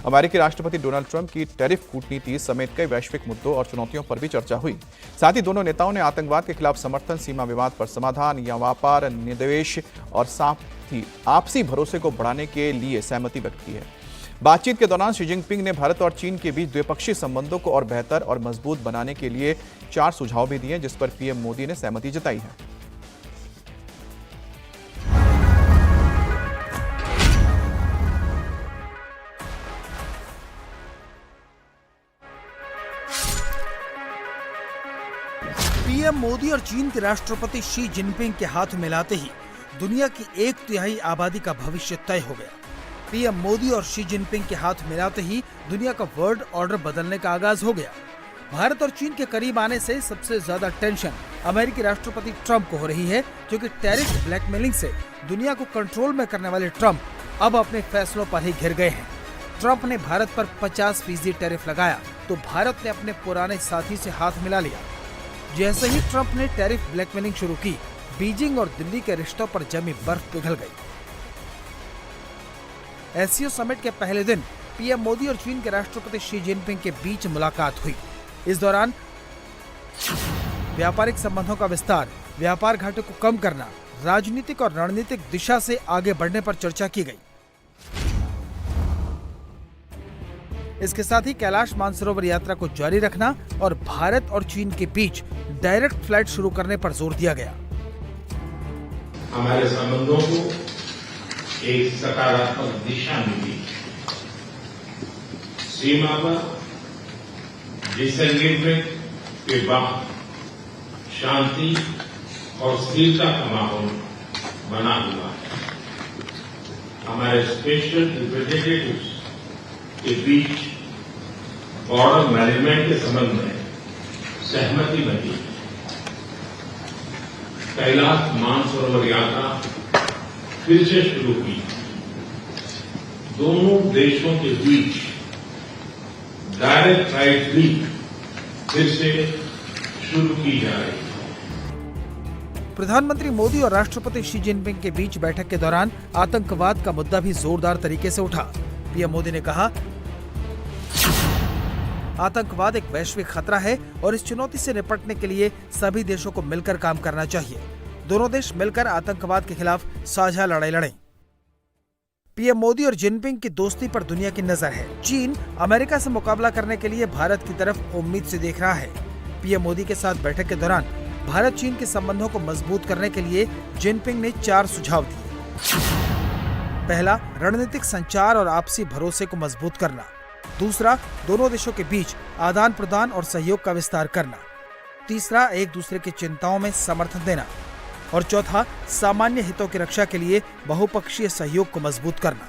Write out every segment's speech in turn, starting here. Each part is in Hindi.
अमेरिकी राष्ट्रपति डोनाल्ड ट्रंप की टैरिफ कूटनीति समेत कई वैश्विक मुद्दों और चुनौतियों पर भी चर्चा हुई। साथ ही दोनों नेताओं ने आतंकवाद के खिलाफ समर्थन, सीमा विवाद पर समाधान या व्यापार निवेश और साथ ही आपसी भरोसे को बढ़ाने के लिए सहमति व्यक्त की है। बातचीत के दौरान शी जिनपिंग ने भारत और चीन के बीच द्विपक्षीय संबंधों को और बेहतर और मजबूत बनाने के लिए 4 सुझाव भी दिए, जिस पर पीएम मोदी ने सहमति जताई है। पीएम मोदी और चीन के राष्ट्रपति शी जिनपिंग के हाथ मिलाते ही दुनिया की 1/3 आबादी का भविष्य तय हो गया। पीएम मोदी और शी जिनपिंग के हाथ मिलाते ही दुनिया का वर्ल्ड ऑर्डर बदलने का आगाज हो गया। भारत और चीन के करीब आने से सबसे ज्यादा टेंशन अमेरिकी राष्ट्रपति ट्रंप को हो रही है, क्योंकि टैरिफ ब्लैकमेलिंग से दुनिया को कंट्रोल में करने वाले ट्रंप अब अपने फैसलों पर ही घिर गए हैं। ट्रंप ने भारत पर 50% टैरिफ लगाया तो भारत ने अपने पुराने साथी से हाथ मिला लिया। जैसे ही ट्रंप ने टैरिफ ब्लैकमेलिंग शुरू की, बीजिंग और दिल्ली के रिश्तों पर जमी बर्फ पिघल गई। एससीओ समिट के पहले दिन पीएम मोदी और चीन के राष्ट्रपति शी जिनपिंग के बीच मुलाकात हुई। इस दौरान व्यापारिक संबंधों का विस्तार, व्यापार घाटे को कम करना, राजनीतिक और रणनीतिक दिशा से आगे बढ़ने पर चर्चा की गई। इसके साथ ही कैलाश मानसरोवर यात्रा को जारी रखना और भारत और चीन के बीच डायरेक्ट फ्लाइट शुरू करने पर जोर दिया गया। हमारे संबंधों को एक सकारात्मक दिशा मिली। सीमा पर डिसएंगेजमेंट के बाद शांति और स्थिरता का माहौल बना हुआ है। हमारे स्पेशल रिप्रेजेंटेटिव्स के बीच बॉर्डर मैनेजमेंट के संबंध में सहमति बनी। कैलाश मानसरोवर यात्रा फिर से शुरू की। दोनों देशों के बीच डायरेक्ट फ्लाइट भी फिर से शुरू की जा रही है। प्रधानमंत्री मोदी और राष्ट्रपति शी जिनपिंग के बीच बैठक के दौरान आतंकवाद का मुद्दा भी जोरदार तरीके से उठा। पीएम मोदी ने कहा, आतंकवाद एक वैश्विक खतरा है और इस चुनौती से निपटने के लिए सभी देशों को मिलकर काम करना चाहिए। दोनों देश मिलकर आतंकवाद के खिलाफ साझा लड़ाई लड़ें। पीएम मोदी और जिनपिंग की दोस्ती पर दुनिया की नजर है। चीन अमेरिका से मुकाबला करने के लिए भारत की तरफ उम्मीद से देख रहा है। पीएम मोदी के साथ बैठक के दौरान भारत चीन के संबंधों को मजबूत करने के लिए जिनपिंग ने 4 सुझाव दिए। पहला, रणनीतिक संचार और आपसी भरोसे को मजबूत करना। दूसरा, दोनों देशों के बीच आदान प्रदान और सहयोग का विस्तार करना। तीसरा, एक दूसरे की चिंताओं में समर्थन देना। और चौथा, सामान्य हितों की रक्षा के लिए बहुपक्षीय सहयोग को मजबूत करना।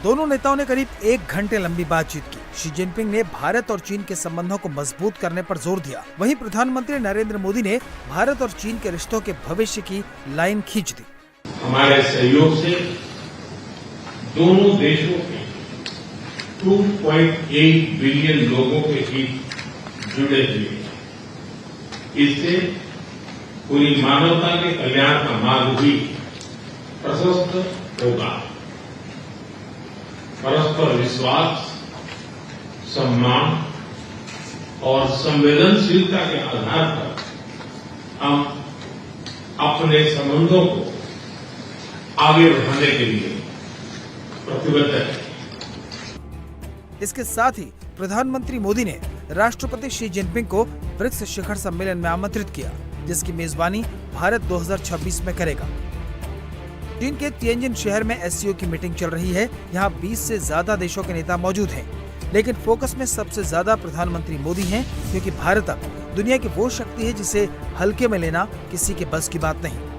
दोनों नेताओं ने करीब 1 घंटे लंबी बातचीत की। शी जिनपिंग ने भारत और चीन के संबंधों को मजबूत करने पर जोर दिया। वहीं प्रधानमंत्री नरेंद्र मोदी ने भारत और चीन के रिश्तों के भविष्य की लाइन खींच दी। हमारे सहयोग से दोनों देशों के 2.8 बिलियन लोगों के हित जुड़े हुए हैं। इससे पूरी मानवता के कल्याण का मार्ग भी प्रशस्त होगा। परस्पर विश्वास, सम्मान और संवेदनशीलता के आधार पर हम अपने संबंधों को आगे बढ़ाने के लिए प्रतिबद्ध हैं। इसके साथ ही प्रधानमंत्री मोदी ने राष्ट्रपति शी जिनपिंग को ब्रिक्स शिखर सम्मेलन में आमंत्रित किया, जिसकी मेजबानी भारत 2026 में करेगा। चीन के तिएनजिन शहर में एससीओ की मीटिंग चल रही है। यहाँ 20 से ज्यादा देशों के नेता मौजूद हैं, लेकिन फोकस में सबसे ज्यादा प्रधानमंत्री मोदी हैं, क्योंकि भारत अब दुनिया की वो शक्ति है जिसे हल्के में लेना किसी के बस की बात नहीं।